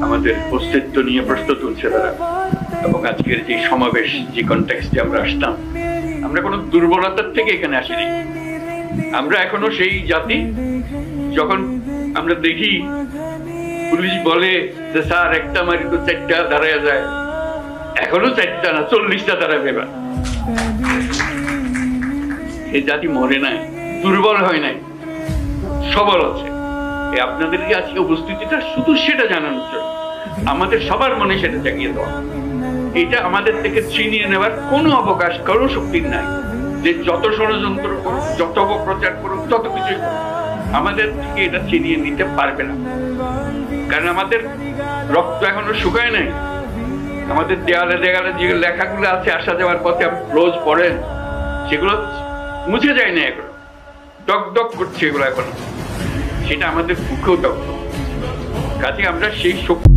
আমাদের অস্তিত্ব নিয়ে প্রশ্ন তুলছে তারা। এবং আজকের যে সমাবেশ, যে কনটেক্সটে আমরা আসলাম, আমরা কোনো দুর্বলতার থেকে এখানে আসিনি। আমরা এখনো সেই জাতি, যখন আমরা দেখি পুলিশ বলে যে স্যার একটা মারি তো 4টা দাঁড়ায় যায়, এখনো 4টা না 40টা দাঁড়াবে। এবার এই জাতি মরে নাই, দুর্বল হয় নাই, সবল আছে। আপনাদেরকে আজকে উপস্থিতিটা শুধু সেটা জানানোর জন্য, আমাদের সবার মনে সেটা জাগিয়ে দেওয়া। এটা আমাদের থেকে ছিনিয়ে নেওয়ার কোনো অবকাশ, কারো শক্তির নাই। যে যত ষড়যন্ত্র করুক, যত অপপ্রচার করুক, তত কিছুই করুক, আমাদের থেকে এটা ছিনিয়ে নিতে পারবে না। কারণ আমাদের রক্ত এখনো শুকায় নাই। আমাদের দেয়ালে দেয়ালে যে লেখাগুলো আছে আসা যাওয়ার পথে রোজ পড়েন, সেগুলো মুছে যায় না, এখনো ডক ডক করছে এগুলো এখনো। সেটা আমাদের মুখেও ডক। কাজে আমরা সেই শক্তি